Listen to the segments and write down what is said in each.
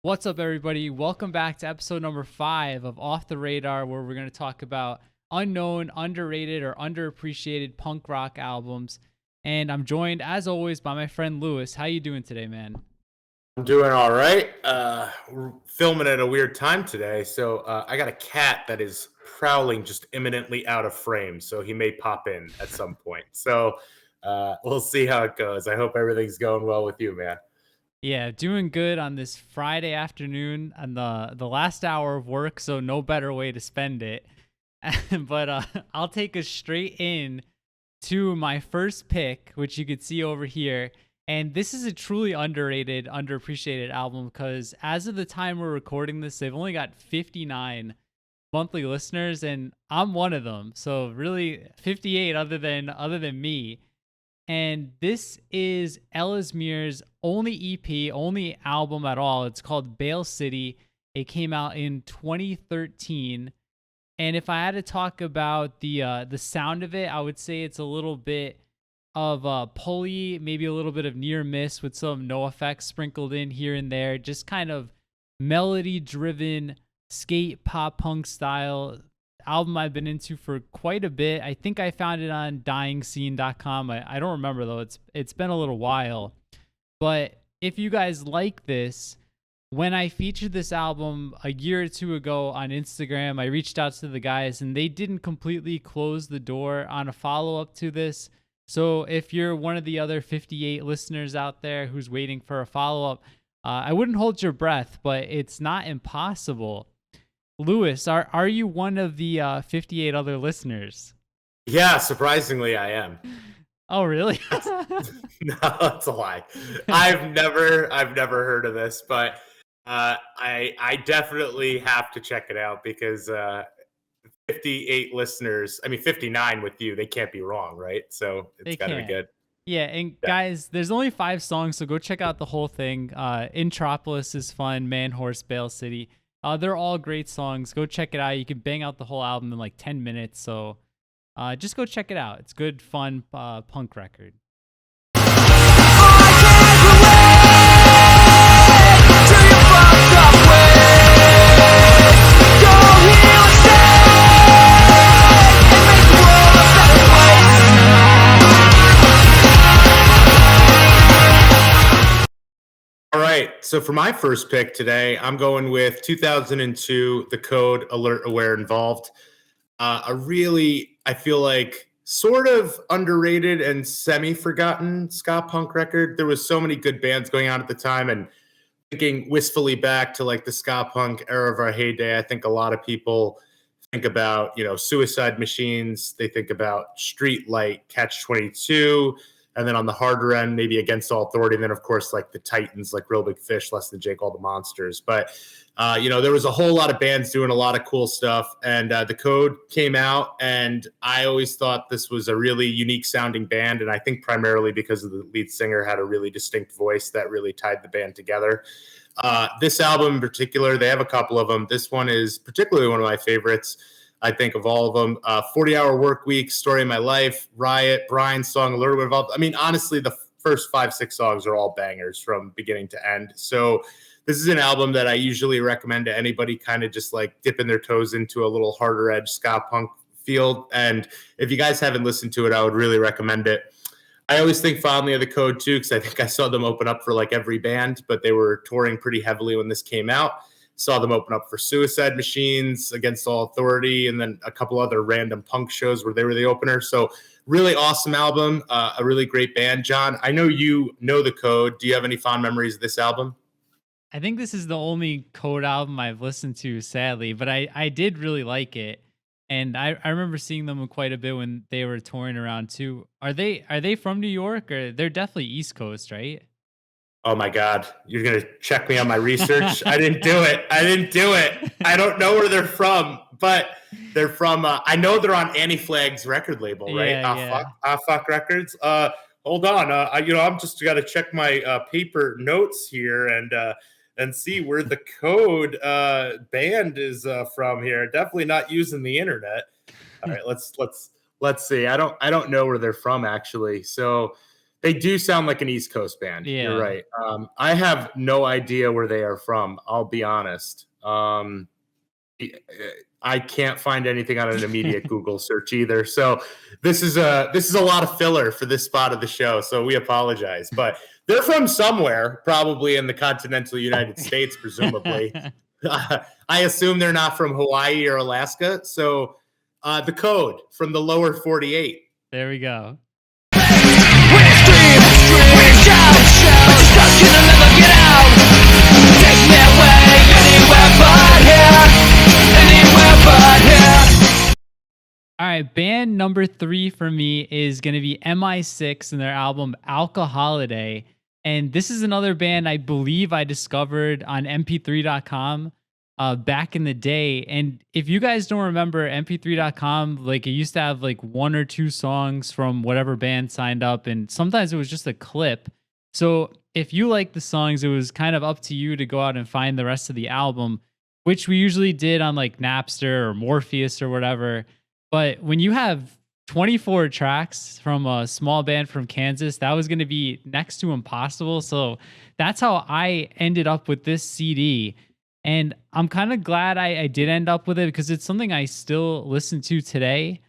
What's up, everybody? Welcome back to episode number 5 of Off the Radar, where we're going to talk about unknown, underrated, or underappreciated punk rock albums. And I'm joined, as always, by my friend Lewis. How you doing today, man? I'm doing all right. We're filming at a weird time today, so I got a cat that is prowling just imminently out of frame, so he may pop in at some point. So we'll see how it goes. I hope everything's going well with you, man. Yeah, doing good on this Friday afternoon and the last hour of work, so no better way to spend it. But I'll take us straight in to my first pick, which you could see over here. And this is a truly underrated, underappreciated album because as of the time we're recording this, they've only got 59 monthly listeners, and I'm one of them. So really 58 other than me. And this is Ellesmere's only EP, only album at all. It's called Bale City. It came out in 2013. And if I had to talk about the sound of it, I would say it's a little bit of pulley, maybe a little bit of near miss with some no effects sprinkled in here and there. Just kind of melody driven skate pop punk style album I've been into for quite a bit. I think I found it on dyingscene.com. I don't remember though. It's been a little while. But if you guys like this, when I featured this album a year or two ago on Instagram, I reached out to the guys and they didn't completely close the door on a follow up to this. So if you're one of the other 58 listeners out there who's waiting for a follow up, I wouldn't hold your breath, but it's not impossible. Lewis, are you one of the 58 other listeners? Yeah, surprisingly, I am. Oh, really? No, that's a lie. I've never heard of this, but I definitely have to check it out because 58 listeners. I mean, 59 with you. They can't be wrong, right? So it's They got to be can't. good. Yeah, and Yeah. guys, there's only 5 songs, so go check out the whole thing. Intropolis is fun, Man Horse, Bale City. They're all great songs. Go check it out. You can bang out the whole album in like 10 minutes. So just go check it out. It's good, fun punk record. All right. So for my first pick today, I'm going with 2002, The Code, Alert, Aware, Involved. I feel like, sort of underrated and semi-forgotten ska punk record. There was so many good bands going on at the time, and thinking wistfully back to like the ska punk era of our heyday, I think a lot of people think about, Suicide Machines. They think about Streetlight, Catch 22. And then on the harder end, maybe Against All Authority. And then, of course, like the Titans, like Real Big Fish, Less Than Jake, All the Monsters. But, there was a whole lot of bands doing a lot of cool stuff. And The Code came out. And I always thought this was a really unique sounding band. And I think primarily because of the lead singer had a really distinct voice that really tied the band together. This album in particular, they have a couple of them. This one is particularly one of my favorites, I think, of all of them. 40-Hour Work Week, Story of My Life, Riot, Brian's song, A Little Bit Involved. I mean, honestly, the first 5-6 songs are all bangers from beginning to end. So this is an album that I usually recommend to anybody kind of just like dipping their toes into a little harder edge ska punk field. And if you guys haven't listened to it, I would really recommend it. I always think fondly of The Code too, because I think I saw them open up for like every band, but they were touring pretty heavily when this came out. Saw them open up for Suicide Machines, Against All Authority, and then a couple other random punk shows where they were the opener. So really awesome album, a really great band. John, I know you know The Code. Do you have any fond memories of this album? I think this is the only Code album I've listened to, sadly, but I did really like it. And I remember seeing them quite a bit when they were touring around too. Are they from New York, or they're definitely East Coast, right? Oh my God, you're going to check me on my research? I didn't do it. I don't know where they're from, but they're from, I know they're on Annie Flag's record label, right? Yeah, yeah. Fuck Records. Hold on. I'm just got to check my paper notes here and see where The Code band is from here. Definitely not using the internet. All right, let's see. I don't know where they're from actually. So They do sound like an East Coast band. You're Yeah. right. I have no idea where they are from. I'll be honest. I can't find anything on an immediate Google search either. So this is a lot of filler for this spot of the show. So we apologize, but they're from somewhere, probably in the continental United States, presumably. I assume they're not from Hawaii or Alaska. So the code from the lower 48. There we go. All right, band number 3 for me is going to be MI6 and their album Alca Holiday. And this is another band I believe I discovered on mp3.com back in the day. And if you guys don't remember mp3.com, like it used to have like 1 or 2 songs from whatever band signed up, and sometimes it was just a clip. So if you like the songs, it was kind of up to you to go out and find the rest of the album, which we usually did on like Napster or Morpheus or whatever. But when you have 24 tracks from a small band from Kansas, that was going to be next to impossible. So that's how I ended up with this CD. And I'm kind of glad I did end up with it because it's something I still listen to today.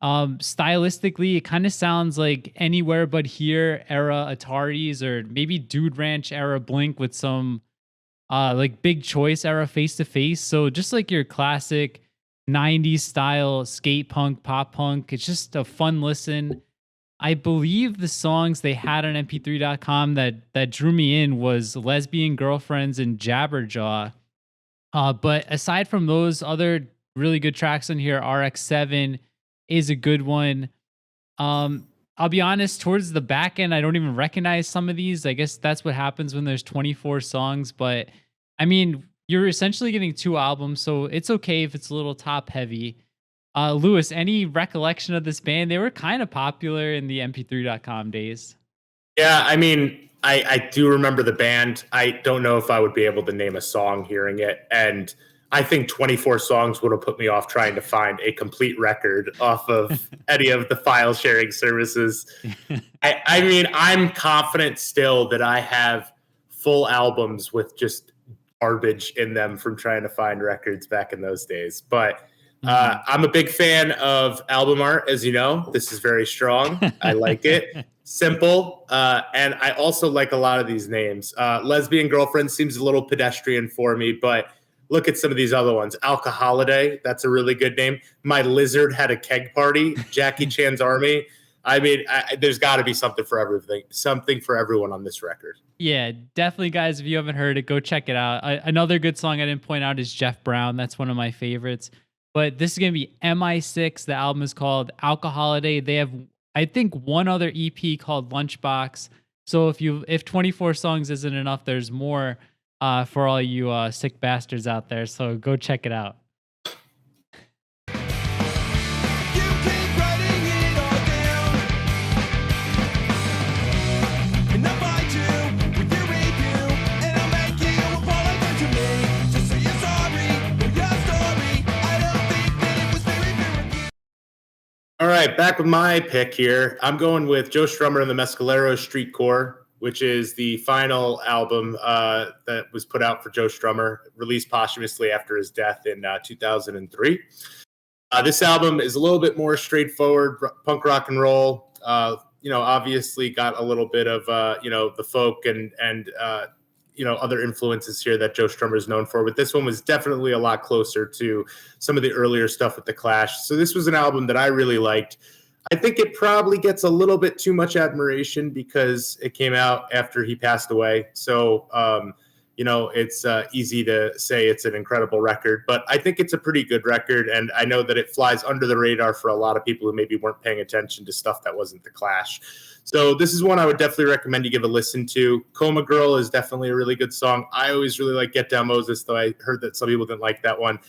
Stylistically, it kind of sounds like Anywhere But Here era Ataris, or maybe Dude Ranch era Blink with some like Big Choice era Face to Face. So just like your classic 90s style skate punk, pop punk. It's just a fun listen. I believe the songs they had on mp3.com that drew me in was Lesbian Girlfriends and Jabberjaw. But aside from those other really good tracks on here, RX7 is a good one. I'll be honest, towards the back end, I don't even recognize some of these. I guess that's what happens when there's 24 songs. But I mean, you're essentially getting 2 albums, so it's okay if it's a little top heavy. Lewis, any recollection of this band? They were kind of popular in the mp3.com days. Yeah, I mean, I do remember the band. I don't know if I would be able to name a song hearing it. And I think 24 songs would have put me off trying to find a complete record off of any of the file sharing services. I mean, I'm confident still that I have full albums with just garbage in them from trying to find records back in those days. But I'm a big fan of album art, as you know. This is very strong. I like it. Simple. And I also like a lot of these names. Lesbian Girlfriend seems a little pedestrian for me, but look at some of these other ones. Alca Holiday, that's a really good name. My Lizard Had a Keg Party. Jackie Chan's Army. I mean, there's got to be something for everything, something for everyone on this record. Yeah, definitely, guys. If you haven't heard it, go check it out. Another good song I didn't point out is Jeff Brown. That's one of my favorites. But this is going to be MI6. The album is called Alca Holiday. They have, I think, one other EP called Lunchbox. So if 24 songs isn't enough, there's more for all you sick bastards out there. So go check it out. All right, back with my pick here. I'm going with Joe Strummer and the Mescaleros Streetcore, which is the final album that was put out for Joe Strummer, released posthumously after his death in 2003. This album is a little bit more straightforward punk rock and roll. Obviously got a little bit of the folk and other influences here that Joe Strummer is known for, but this one was definitely a lot closer to some of the earlier stuff with the Clash. So this was an album that I really liked. I think it probably gets a little bit too much admiration because it came out after he passed away. So, it's easy to say it's an incredible record, but I think it's a pretty good record. And I know that it flies under the radar for a lot of people who maybe weren't paying attention to stuff that wasn't the Clash. So this is one I would definitely recommend you give a listen to. Coma Girl is definitely a really good song. I always really like Get Down Moses, though I heard that some people didn't like that one.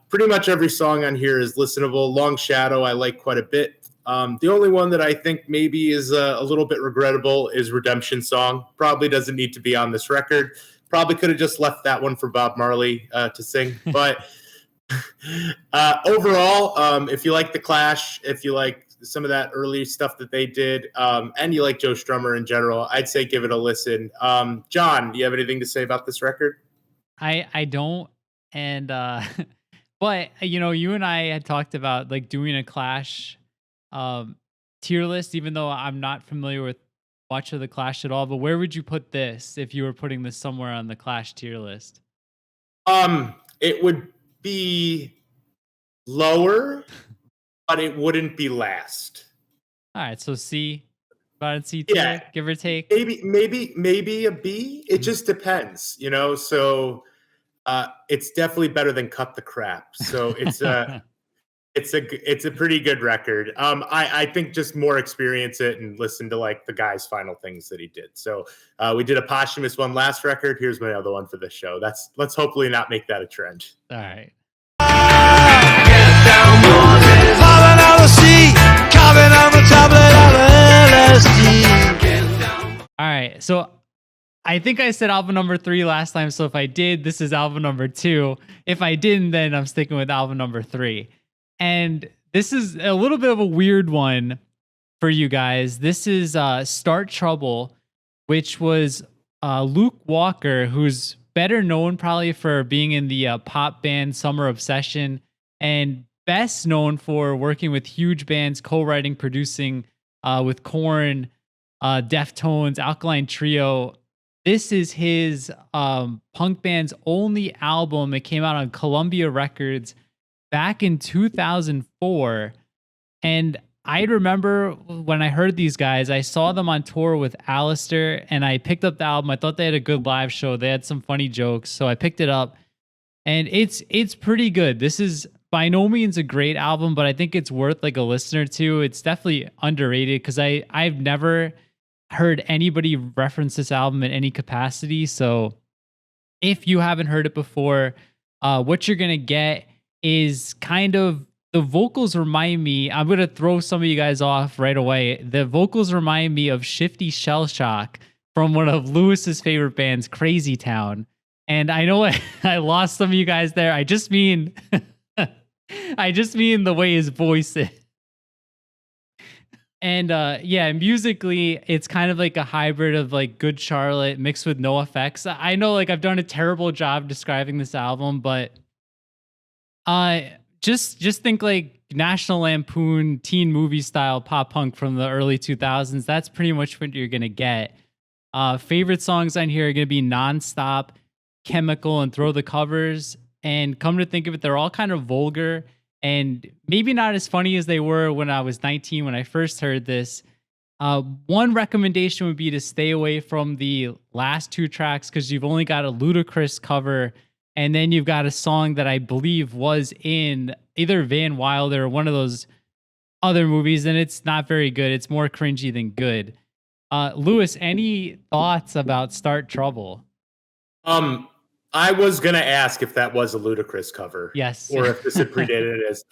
Pretty much every song on here is listenable. Long Shadow I like quite a bit. The only one that I think maybe is a little bit regrettable is Redemption Song. Probably doesn't need to be on this record. Probably could have just left that one for Bob Marley to sing. But overall, if you like The Clash, if you like some of that early stuff that they did, and you like Joe Strummer in general, I'd say give it a listen. John, do you have anything to say about this record? I don't, and but you and I had talked about like doing a Clash um tier list, even though I'm not familiar with much of the Clash at all. But where would you put this if you were putting this somewhere on the Clash tier list? It would be lower, but it wouldn't be last. All right, so C, about in C Yeah, tier, give or take. maybe a B. It Mhm. just depends, So it's definitely better than Cut the Crap. So it's a pretty good record. I think just more experience it and listen to like the guy's final things that he did. So we did a posthumous one last record. Here's my other one for this show. Let's hopefully not make that a trend. All right. All right. So I think I said album number 3 last time. So if I did, this is album number 2. If I didn't, then I'm sticking with album number 3. And this is a little bit of a weird one for you guys. This is Start Trouble, which was Luke Walker, who's better known probably for being in the pop band Summer Obsession, and best known for working with huge bands, co-writing, producing with Korn, Deftones, Alkaline Trio. This is his punk band's only album. It came out on Columbia Records back in 2004. And I remember when I heard these guys, I saw them on tour with Alistair, and I picked up the album. I thought they had a good live show. They had some funny jokes, so I picked it up, and it's pretty good. This is by no means a great album, but I think it's worth like a listener to. It's definitely underrated because I've never heard anybody reference this album in any capacity. So if you haven't heard it before, what you're gonna get is kind of the vocals remind me. I'm gonna throw some of you guys off right away. The vocals remind me of Shifty Shell Shock from one of Lewis's favorite bands, Crazy Town. And I know I lost some of you guys there. I just mean, I just mean the way his voice is. And yeah, musically, it's kind of like a hybrid of like Good Charlotte mixed with No Effects. I know like I've done a terrible job describing this album, but uh just think like National Lampoon teen movie style pop punk from the early 2000s. That's pretty much what you're gonna get. Favorite songs on here are gonna be Nonstop, Chemical, and Throw the Covers. And come to think of it, they're all kind of vulgar and maybe not as funny as they were when I was 19 when I first heard this. One recommendation would be to stay away from the last 2 tracks because you've only got a Ludacris cover, and then you've got a song that I believe was in either Van Wilder or one of those other movies, and it's not very good. It's more cringy than good. Lewis, any thoughts about Start Trouble? I was gonna ask if that was a Ludacris cover, Yes. or if this had predated it as.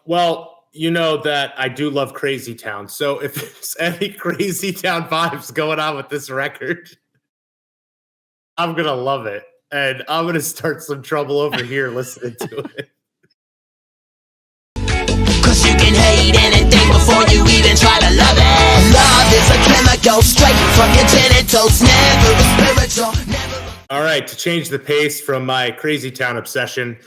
Well, you know that I do love Crazy Town, so if there's any Crazy Town vibes going on with this record, I'm gonna love it, and I'm gonna start some trouble over here listening to it. Cause you can hate anything before you even try to love it. Love is a chemical straight from your genitals, never a spiritual, never. All right, to change the pace from my Crazy Town obsession,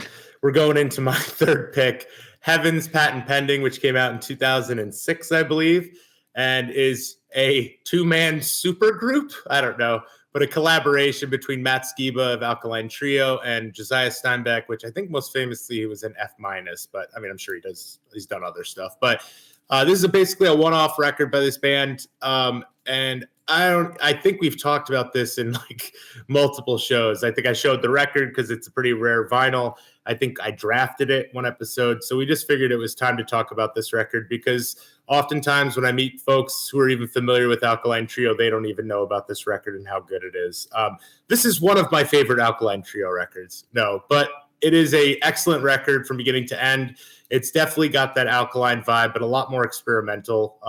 we're going into my third pick, Heaven's Patent Pending, which came out in 2006, I believe, and is a 2-man super group. I don't know, but a collaboration between Matt Skiba of Alkaline Trio and Josiah Steinbeck, which I think most famously he was in F-, but I mean, I'm sure he's done other stuff. But this is basically a one-off record by this band. And I think we've talked about this in like multiple shows. I think I showed the record because it's a pretty rare vinyl. I think I drafted it one episode. So we just figured it was time to talk about this record because oftentimes when I meet folks who are even familiar with Alkaline Trio, they don't even know about this record and how good it is. This is one of my favorite Alkaline Trio records. No, but it is a excellent record from beginning to end. It's definitely got that Alkaline vibe, but a lot more experimental.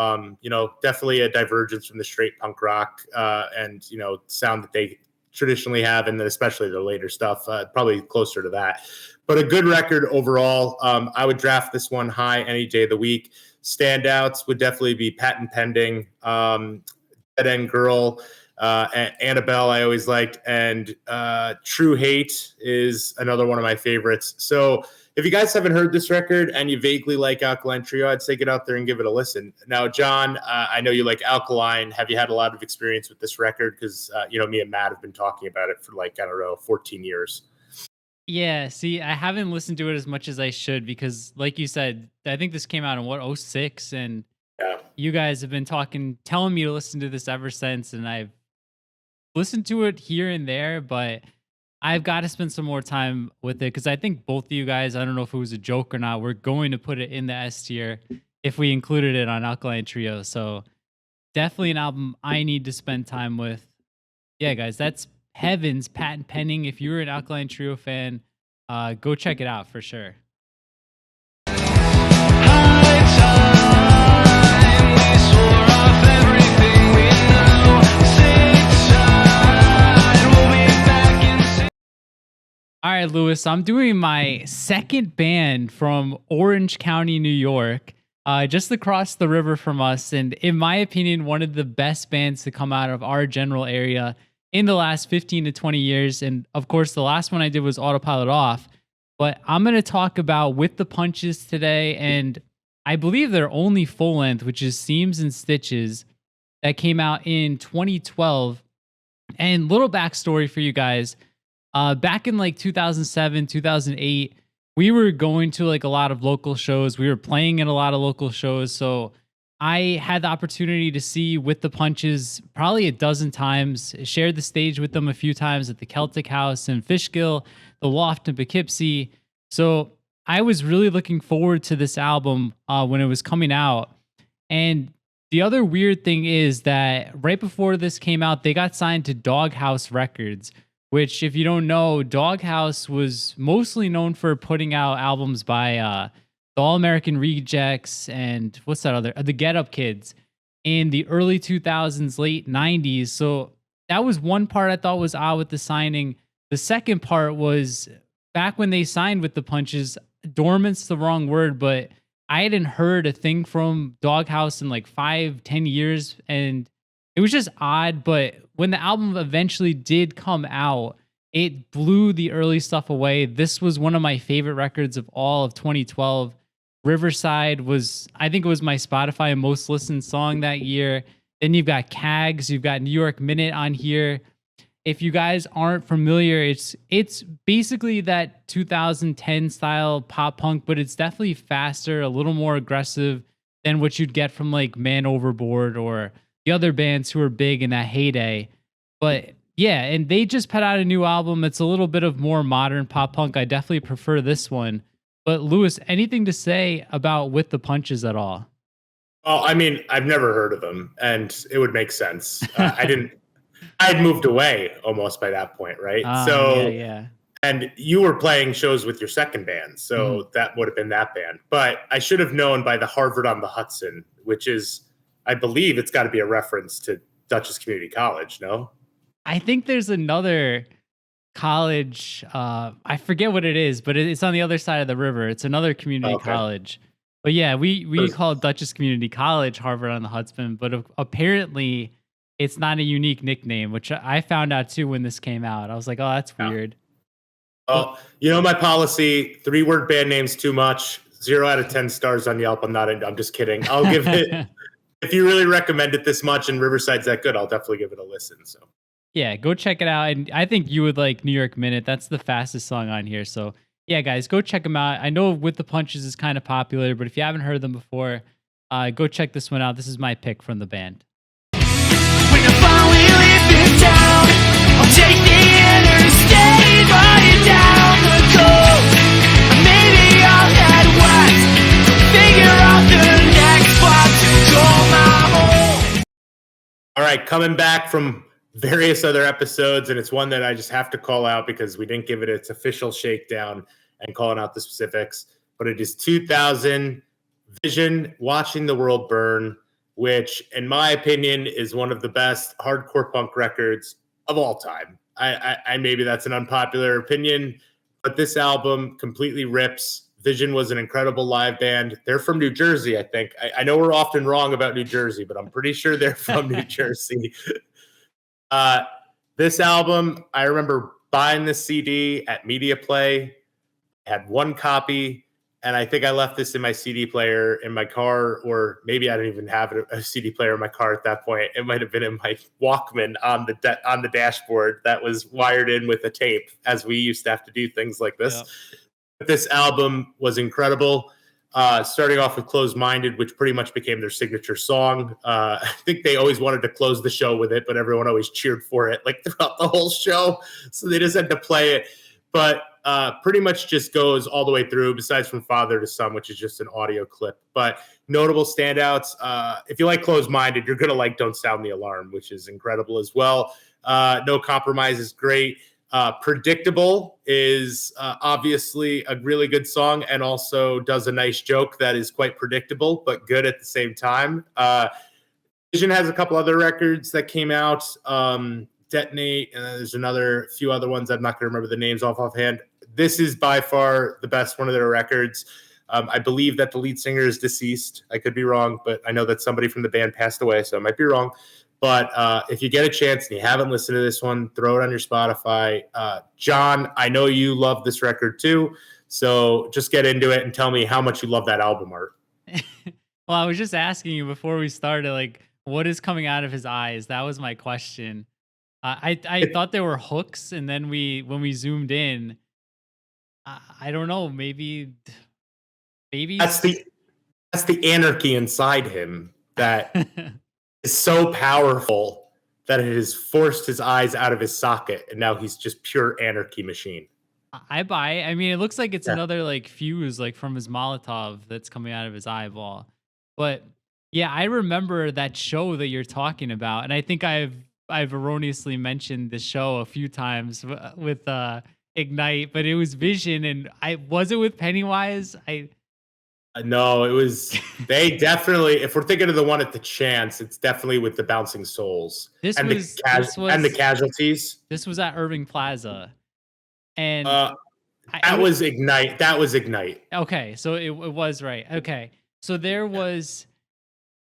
Definitely a divergence from the straight punk rock and sound that they traditionally have, and then especially their later stuff, probably closer to that. But a good record overall. I would draft this one high any day of the week. standouts would definitely be Patent Pending, Dead End Girl, Annabelle I always liked, and True Hate is another one of my favorites. So if you guys haven't heard this record and you vaguely like Alkaline Trio, I'd say get out there and give it a listen. Now, John, I know you like Alkaline. Have you had a lot of experience with this record? Because, me and Matt have been talking about it for 14 years. Yeah, see, I haven't listened to it as much as I should because, like you said, I think this came out in 06, and Yeah. you guys have been telling me to listen to this ever since, and I've listened to it here and there, but I've got to spend some more time with it because I think both of you guys, I don't know if it was a joke or not, we're going to put it in the S tier if we included it on Alkaline Trio. So definitely an album I need to spend time with. Yeah, guys, that's Heaven's Patent Pending. If you're an Alkaline Trio fan, go check it out for sure. All right, Lewis, I'm doing my second band from Orange County, New York, just across the river from us. And in my opinion, one of the best bands to come out of our general area in the last 15 to 20 years. And of course, the last one I did was Autopilot Off. But I'm going to talk about With the Punches today. And I believe their only full length, which is Seams and Stitches, that came out in 2012. And little backstory for you guys. Back in 2007, 2008, we were going to a lot of local shows. We were playing in a lot of local shows. So I had the opportunity to see With the Punches probably a dozen times, shared the stage with them a few times at the Celtic House in Fishkill, the Loft in Poughkeepsie. So I was really looking forward to this album when it was coming out. And the other weird thing is that right before this came out, they got signed to Doghouse Records, which, if you don't know, Doghouse was mostly known for putting out albums by the All American Rejects and what's that other, the Get Up Kids in the early 2000s, late 90s. So that was one part I thought was odd with the signing. The second part was back when they signed With the Punches, dormant's the wrong word, but I hadn't heard a thing from Doghouse in 5-10 years. And it was just odd, but when the album eventually did come out, it blew the early stuff away. This was one of my favorite records of all of 2012. Riverside was, I think it was my Spotify most listened song that year. Then you've got Cags, you've got New York Minute on here. If you guys aren't familiar, it's basically that 2010 style pop punk, but it's definitely faster, a little more aggressive than what you'd get from Man Overboard or the other bands who were big in that heyday. But yeah, and they just put out a new album. It's a little bit of more modern pop punk. I definitely prefer this one. But Lewis, anything to say about With the Punches at all? Oh, I mean, I've never heard of them, and it would make sense. I had moved away almost by that point, right? Yeah. And you were playing shows with your second band, so that would have been that band. But I should have known by the Harvard on the Hudson, which is, I believe it's got to be a reference to Dutchess Community College, no? I think there's another college. I forget what it is, but it's on the other side of the river. It's another community college. But yeah, we call it Dutchess Community College, Harvard on the Hudson. But apparently, it's not a unique nickname, which I found out too when this came out. I was like, oh, that's weird. Oh, my policy: 3-word band names too much. 0 out of 10 stars on Yelp. I'm just kidding. I'll give it. If you really recommend it this much and Riverside's that good, I'll definitely give it a listen. So yeah, go check it out. And I think you would like New York Minute. That's the fastest song on here. So yeah, guys, go check them out. I know With the Punches is kind of popular, but if you haven't heard them before, go check this one out. This is my pick from the band. When I finally live in town, I'll take the interstate, ride down the coast. Maybe I'll head west to figure out the next spot to call my home. All right, coming back from various other episodes, and it's one that I just have to call out because we didn't give it its official shakedown and calling out the specifics, but it is 2000 Vision, Watching the World Burn, which in my opinion is one of the best hardcore punk records of all time. I maybe that's an unpopular opinion, but this album completely rips Vision was an incredible live band. They're from New Jersey, I think. I know we're often wrong about New Jersey, but I'm pretty sure they're from New Jersey. This album, I remember buying the CD at Media Play. I had one copy, and I think I left this in my CD player in my car, or maybe I didn't even have a CD player in my car at that point. It might have been in my Walkman on the dashboard that was wired in with a tape, as we used to have to do things like this. Yeah. But this album was incredible. Starting off with Closed Minded, which pretty much became their signature song. I think they always wanted to close the show with it, but everyone always cheered for it like throughout the whole show. So they just had to play it. But pretty much just goes all the way through, besides From Father to Son, which is just an audio clip. But notable standouts. If you like Closed Minded, you're going to like Don't Sound the Alarm, which is incredible as well. No Compromise is great. Predictable is obviously a really good song, and also does a nice joke that is quite predictable but good at the same time. Vision has a couple other records that came out. Detonate, and there's another few other ones I'm not going to remember the names offhand. This is by far the best one of their records. I believe that the lead singer is deceased. I could be wrong, but I know that somebody from the band passed away, so I might be wrong. But if you get a chance and you haven't listened to this one, throw it on your Spotify. John, I know you love this record too, so just get into it and tell me how much you love that album art. Well, I was just asking you before we started, like, what is coming out of his eyes? That was my question. I thought there were hooks, and then when we zoomed in, I don't know, maybe that's the anarchy inside him that is so powerful that it has forced his eyes out of his socket, and now he's just pure anarchy machine. I buy. I mean, it looks like it's another like fuse, like from his Molotov that's coming out of his eyeball. But yeah, I remember that show that you're talking about, and I think I've erroneously mentioned the show a few times with Ignite, but it was Vision, and was it with Pennywise? No, it was. They definitely. If we're thinking of the one at the Chance, it's definitely with the Bouncing Souls and the Casualties. This was at Irving Plaza, and that was Ignite. That was Ignite. Okay, so it was right. Okay, so there was.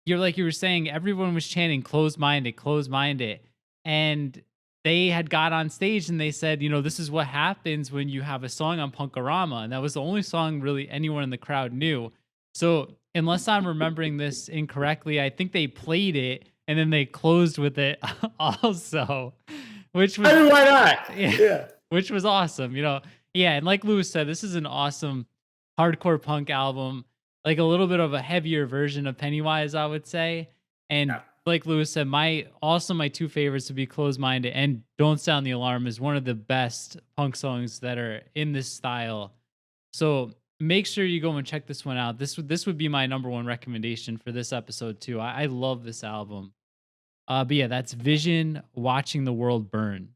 You're like you were saying, everyone was chanting "closed minded, closed minded," and they had got on stage and they said, you know, this is what happens when you have a song on Punkorama, and that was the only song really anyone in the crowd knew. So unless I'm remembering this incorrectly, I think they played it and then they closed with it also, which was, I mean, why not? Yeah, which was awesome, you know. Yeah, and like Lewis said, this is an awesome hardcore punk album. Like a little bit of a heavier version of Pennywise, I would say. And like Lewis said, my two favorites would be Closed Minded and Don't Sound the Alarm is one of the best punk songs that are in this style. So make sure you go and check this one out. This would be my number one recommendation for this episode too. I love this album. But yeah, that's Vision, Watching the World Burn.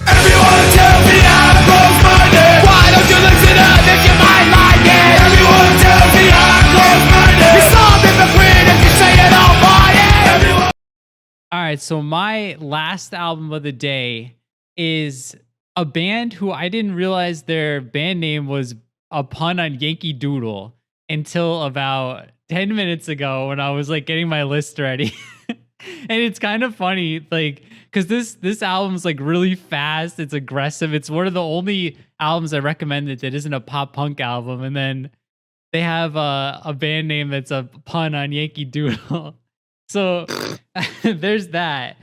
Everyone tell me I'm close-minded. Why don't you listen up if you might like it? Everyone tell me I'm close-minded. It's something for free if you say it, I'll buy it. Everyone. All right, so my last album of the day is a band who I didn't realize their band name was a pun on Yankee Doodle until about 10 minutes ago when I was like getting my list ready. And it's kind of funny, like, because this album's like really fast. It's aggressive. It's one of the only albums I recommended that isn't a pop punk album. And then they have a band name that's a pun on Yankee Doodle. So there's that.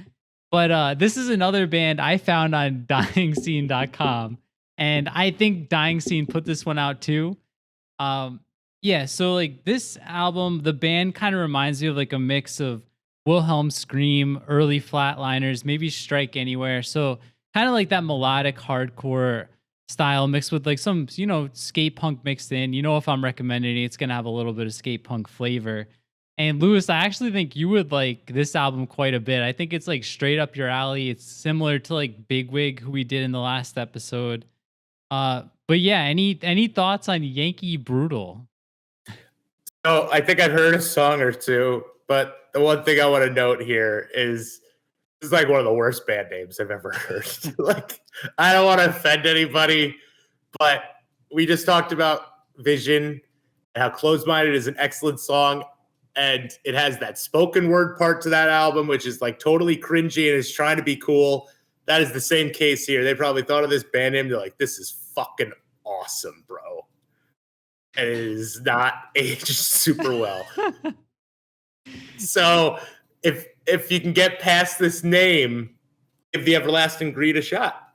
But this is another band I found on DyingScene.com. And I think Dying Scene put this one out too. Yeah, so like this album, the band kind of reminds me of like a mix of Wilhelm Scream, early Flatliners, maybe Strike Anywhere. So kind of like that melodic hardcore style mixed with like some, you know, skate punk mixed in. You know, if I'm recommending it, it's going to have a little bit of skate punk flavor. And Lewis, I actually think you would like this album quite a bit. I think it's like straight up your alley. It's similar to like Bigwig, who we did in the last episode. But yeah, any thoughts on Yankee Brutal? Oh, I think I've heard a song or two, but the one thing I want to note here is it's like one of the worst band names I've ever heard. Like, I don't want to offend anybody, but we just talked about Vision and how Closed-Minded is an excellent song. And it has that spoken word part to that album, which is like totally cringy and is trying to be cool. That is the same case here. They probably thought of this band name. They're like, this is fucking awesome, bro. And it is not aged super well. So if you can get past this name, give the Everlasting Greed a shot.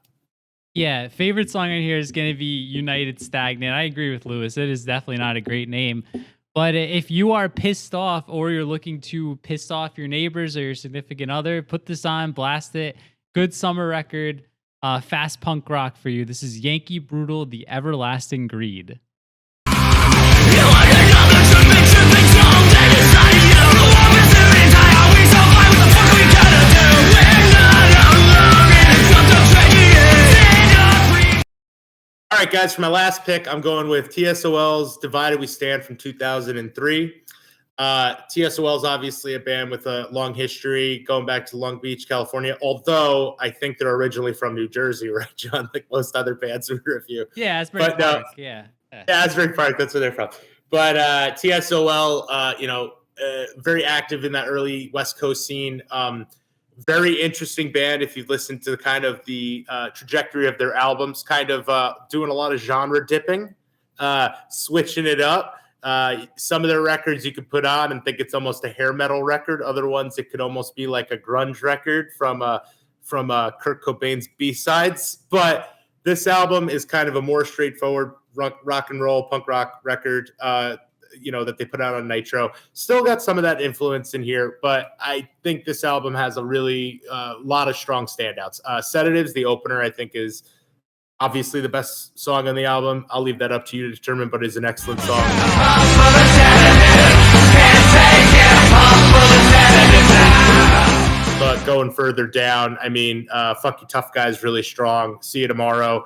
Yeah, favorite song on here is going to be United Stagnant. I agree with Lewis. It is definitely not a great name. But if you are pissed off or you're looking to piss off your neighbors or your significant other, put this on, blast it. Good summer record, fast punk rock for you. This is Yankee Brutal, The Everlasting Greed. All right, guys, for my last pick, I'm going with TSOL's Divided We Stand from 2003. TSOL is obviously a band with a long history going back to Long Beach, California, although I think they're originally from New Jersey, right, John? Like most other bands we review. Yeah, Asbury Park. Yeah, Asbury Park, that's where they're from. But TSOL, very active in that early West Coast scene. Very interesting band if you've listened to kind of the trajectory of their albums, kind of doing a lot of genre dipping, switching it up. Some of their records you could put on and think it's almost a hair metal record. Other ones, it could almost be like a grunge record from Kurt Cobain's B-sides. But this album is kind of a more straightforward rock and roll, punk rock record, that they put out on Nitro. Still got some of that influence in here, but I think this album has a really lot of strong standouts. Sedatives, the opener, I think is obviously the best song on the album. I'll leave that up to you to determine, but it's an excellent song. But going further down, I mean, Fuck You Tough Guy is really strong. See You Tomorrow.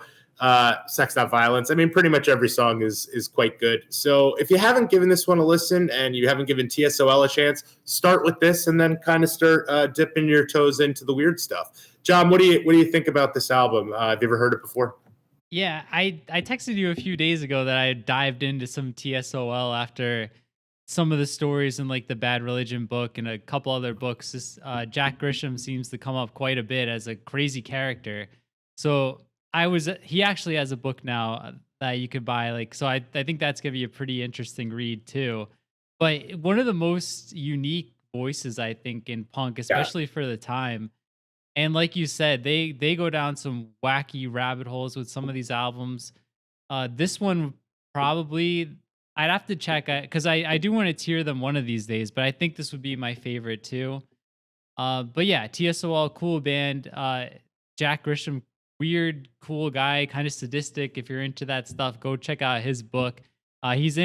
Sex Not Violence. I mean, pretty much every song is quite good. So if you haven't given this one a listen and you haven't given TSOL a chance, start with this and then kind of start dipping your toes into the weird stuff. John, what do you think about this album? Have you ever heard it before? Yeah, I texted you a few days ago that I dived into some TSOL after some of the stories in like the Bad Religion book and a couple other books. This Jack Grisham seems to come up quite a bit as a crazy character. So he actually has a book now that you could buy. Like, so I think that's gonna be a pretty interesting read too. But one of the most unique voices I think in punk, especially for the time. And like you said, they go down some wacky rabbit holes with some of these albums. This one probably I'd have to check because I do want to tier them one of these days, but I think this would be my favorite too. But yeah, TSOL, cool band. Jack Grisham, weird, cool guy, kind of sadistic. If you're into that stuff, go check out his book. He's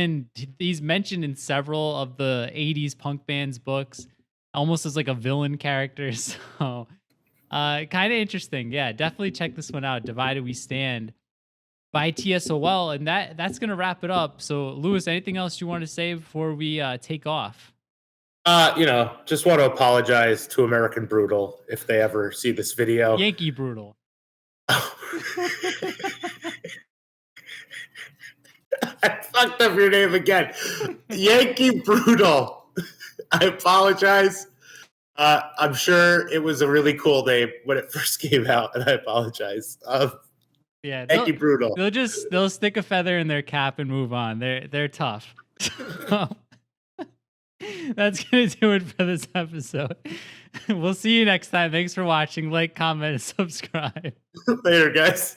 mentioned in several of the 80s punk bands books, almost as like a villain character. So kind of interesting. Yeah, definitely check this one out. Divided We Stand by TSOL. And that's going to wrap it up. So Lewis, anything else you want to say before we take off? Just want to apologize to American Brutal if they ever see this video. Yankee Brutal. I fucked up your name again. Yankee Brutal. I apologize. I'm sure it was a really cool name when it first came out, and I apologize. Yeah, Yankee Brutal. They'll stick a feather in their cap and move on. They're tough. That's gonna do it for this episode. We'll see you next time. Thanks for watching. Like, comment, and subscribe. Later, guys.